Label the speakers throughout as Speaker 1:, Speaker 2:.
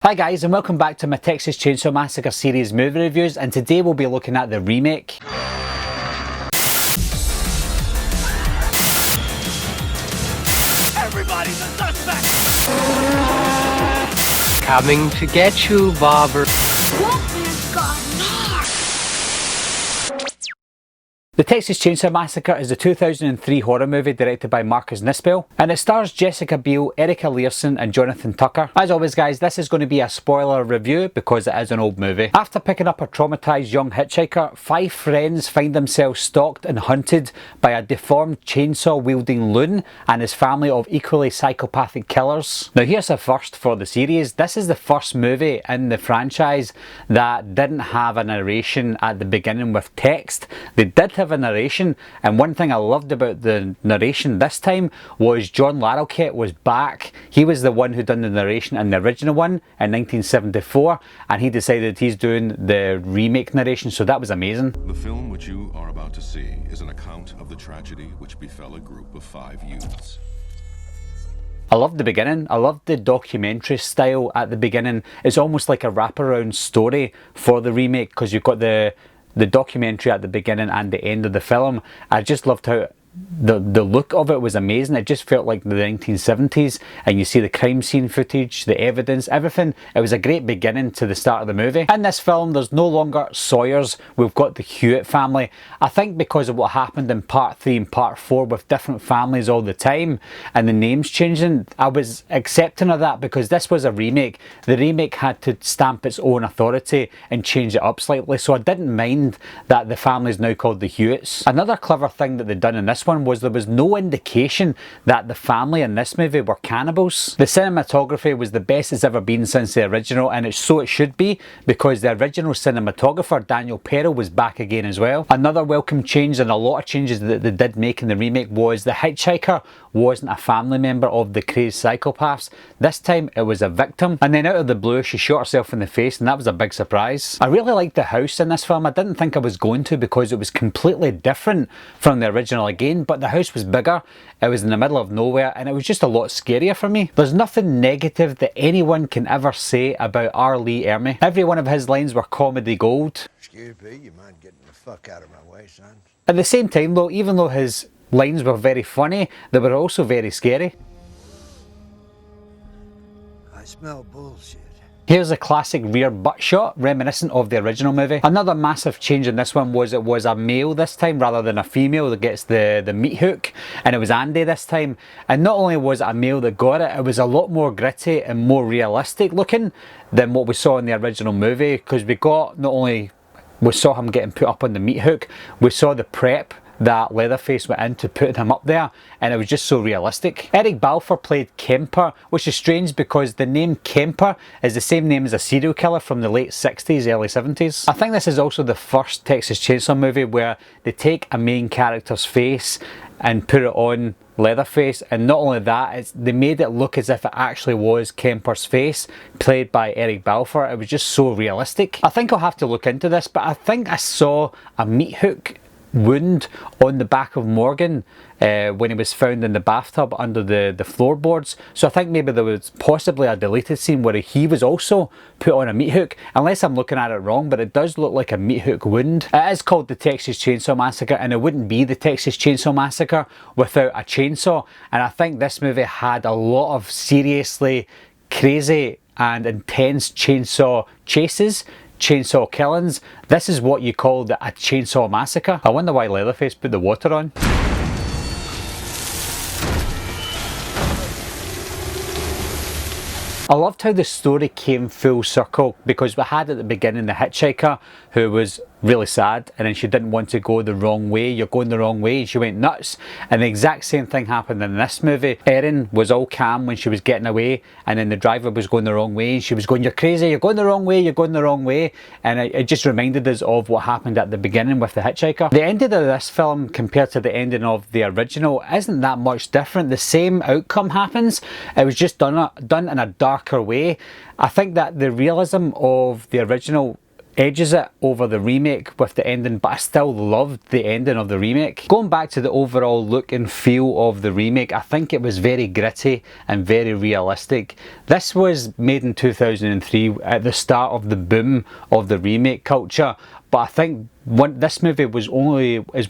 Speaker 1: Hi guys, and welcome back to my Texas Chainsaw Massacre series movie reviews, and today we'll be looking at the remake.
Speaker 2: Everybody's a suspect!
Speaker 3: Coming to get you, Bobber.
Speaker 2: Wolfman's got Nards!
Speaker 1: The Texas Chainsaw Massacre is a 2003 horror movie directed by Marcus Nispel, and it stars Jessica Biel, Erica Learson and Jonathan Tucker. As always guys, this is going to be a spoiler review because it is an old movie. After picking up a traumatised young hitchhiker, 5 friends find themselves stalked and hunted by a deformed chainsaw-wielding loon and his family of equally psychopathic killers. Now here's a first for the series. This is the first movie in the franchise that didn't have a narration at the beginning with text. They did have a narration, and one thing I loved about the narration this time was John Larroquette was back. He was the one who done the narration in the original one in 1974, and he decided he's doing the remake narration, so that was amazing.
Speaker 4: The film which you are about to see is an account of the tragedy which befell a group of 5 youths.
Speaker 1: I loved the beginning. I loved the documentary style at the beginning. It's almost like a wraparound story for the remake because you've got the documentary at the beginning and the end of the film. I just loved how the look of it was amazing. It just felt like the 1970s, and you see the crime scene footage, the evidence, everything. It was a great beginning to the start of the movie. In this film, there's no longer Sawyers. We've got the Hewitt family. I think because of what happened in part 3 and part 4 with different families all the time and the names changing, I was accepting of that because this was a remake. The remake had to stamp its own authority and change it up slightly, so I didn't mind that the family is now called the Hewitts. Another clever thing that they'd done in this one was there was no indication that the family in this movie were cannibals. The cinematography was the best it's ever been since the original, and so it should be because the original cinematographer Daniel Perel was back again as well. Another welcome change, and a lot of changes that they did make in the remake, was the hitchhiker wasn't a family member of the crazed psychopaths. This time it was a victim, and then out of the blue she shot herself in the face, and that was a big surprise. I really liked the house in this film. I didn't think I was going to because it was completely different from the original again, but the house was bigger, it was in the middle of nowhere, and it was just a lot scarier for me. There's nothing negative that anyone can ever say about R. Lee Ermey. Every one of his lines were comedy gold.
Speaker 5: Excuse me, you mind getting the fuck out of my way, son?
Speaker 1: At the same time though, even though his lines were very funny, they were also very scary.
Speaker 5: I smell bullshit.
Speaker 1: Here's a classic rear butt shot, reminiscent of the original movie. Another massive change in this one was it was a male this time rather than a female that gets the meat hook, and it was Andy this time. And not only was it a male that got it, it was a lot more gritty and more realistic looking than what we saw in the original movie, because we saw him getting put up on the meat hook, we saw the prep that Leatherface went into putting him up there, and it was just so realistic. Eric Balfour played Kemper, which is strange because the name Kemper is the same name as a serial killer from the late 60s, early 70s. I think this is also the first Texas Chainsaw movie where they take a main character's face and put it on Leatherface, and not only that, they made it look as if it actually was Kemper's face, played by Eric Balfour. It was just so realistic. I think I'll have to look into this, but I think I saw a meat hook wound on the back of Morgan when he was found in the bathtub under the floorboards. So I think maybe there was possibly a deleted scene where he was also put on a meat hook, unless I'm looking at it wrong, but it does look like a meat hook wound. It is called the Texas Chainsaw Massacre, and it wouldn't be the Texas Chainsaw Massacre without a chainsaw, and I think this movie had a lot of seriously crazy and intense chainsaw chases, chainsaw killings. This is what you call a chainsaw massacre. I wonder why Leatherface put the water on. I loved how the story came full circle, because we had at the beginning the hitchhiker who was really sad, and then she didn't want to go the wrong way. You're going the wrong way. She went nuts, and the exact same thing happened in this movie. Erin was all calm when she was getting away, and then the driver was going the wrong way, and she was going, "You're crazy, you're going the wrong way, you're going the wrong way," and it just reminded us of what happened at the beginning with the hitchhiker. The ending of this film compared to the ending of the original isn't that much different. The same outcome happens, it was just done in a darker way. I think that the realism of the original edges it over the remake with the ending, but I still loved the ending of the remake. Going back to the overall look and feel of the remake, I think it was very gritty and very realistic. This was made in 2003 at the start of the boom of the remake culture, but I think this movie is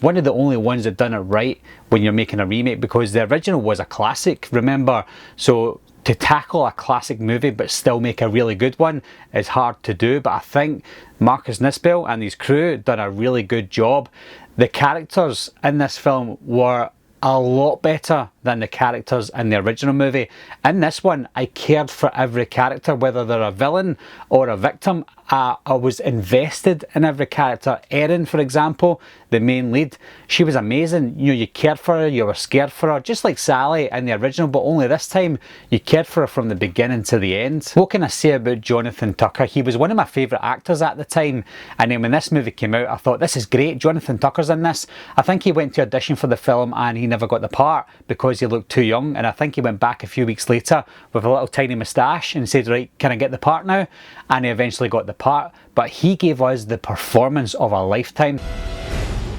Speaker 1: one of the only ones that done it right when you're making a remake, because the original was a classic, remember? So to tackle a classic movie but still make a really good one is hard to do, but I think Marcus Nispel and his crew done a really good job. The characters in this film were a lot better than the characters in the original movie. In this one, I cared for every character, whether they're a villain or a victim. I was invested in every character. Erin, for example, the main lead, she was amazing. You know, you cared for her, you were scared for her, just like Sally in the original, but only this time you cared for her from the beginning to the end. What can I say about Jonathan Tucker? He was one of my favourite actors at the time, and then when this movie came out, I thought, this is great, Jonathan Tucker's in this. I think he went to audition for the film and he never got the part because he looked too young, and I think he went back a few weeks later with a little tiny moustache and said, right, can I get the part now? And he eventually got the part, but he gave us the performance of a lifetime.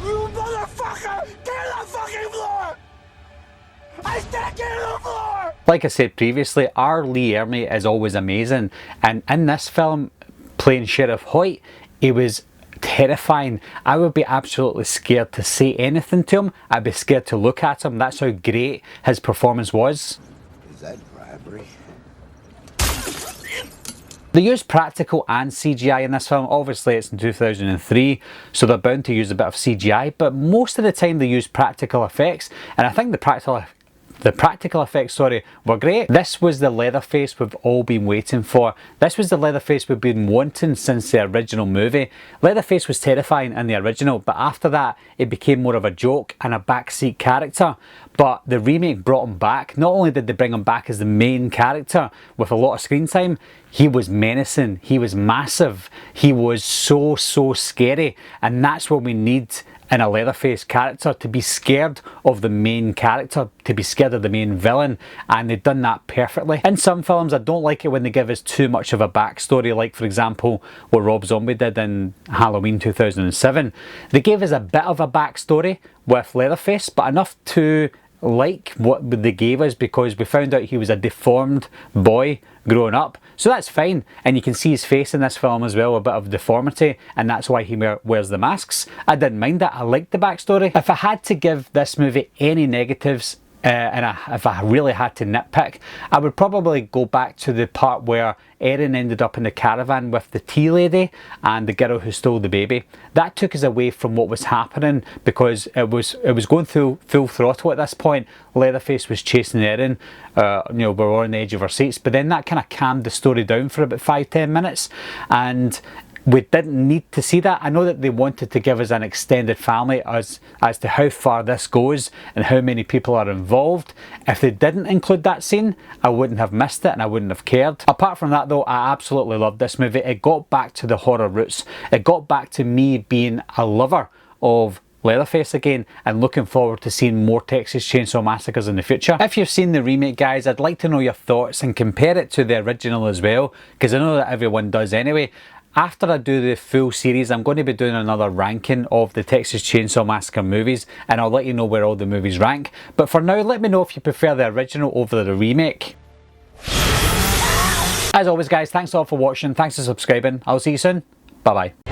Speaker 2: You motherfucker! Get on the fucking floor! I said get on the floor!
Speaker 1: Like I said previously, R. Lee Ermey is always amazing, and in this film, playing Sheriff Hoyt, he was terrifying. I would be absolutely scared to say anything to him. I'd be scared to look at him. That's how great his performance was.
Speaker 5: Is that bribery?
Speaker 1: They used practical and CGI in this film. Obviously it's in 2003, so they're bound to use a bit of CGI, but most of the time they use practical effects, and I think the practical effects, were great. This was the Leatherface we've all been waiting for. This was the Leatherface we've been wanting since the original movie. Leatherface was terrifying in the original, but after that it became more of a joke and a backseat character. But the remake brought him back. Not only did they bring him back as the main character with a lot of screen time, he was menacing, he was massive, he was so scary, and that's what we need in a Leatherface character, to be scared of the main character, to be scared of the main villain, and they've done that perfectly. In some films I don't like it when they give us too much of a backstory, like for example what Rob Zombie did in Halloween 2007. They gave us a bit of a backstory with Leatherface, but enough to like what they gave us, because we found out he was a deformed boy growing up, so that's fine. And you can see his face in this film as well, a bit of deformity, and that's why he wears the masks. I didn't mind that, I liked the backstory. If I had to give this movie any negatives, if I really had to nitpick, I would probably go back to the part where Erin ended up in the caravan with the tea lady and the girl who stole the baby. That took us away from what was happening, because it was going through full throttle at this point. Leatherface was chasing Erin, we were on the edge of our seats, but then that kind of calmed the story down for about 5-10 minutes, and we didn't need to see that. I know that they wanted to give us an extended family as to how far this goes and how many people are involved. If they didn't include that scene, I wouldn't have missed it and I wouldn't have cared. Apart from that though, I absolutely loved this movie. It got back to the horror roots. It got back to me being a lover of Leatherface again, and looking forward to seeing more Texas Chainsaw Massacres in the future. If you've seen the remake, guys, I'd like to know your thoughts and compare it to the original as well, because I know that everyone does anyway. After I do the full series, I'm going to be doing another ranking of the Texas Chainsaw Massacre movies, and I'll let you know where all the movies rank. But for now, let me know if you prefer the original over the remake. As always guys, thanks all for watching, thanks for subscribing, I'll see you soon, bye bye.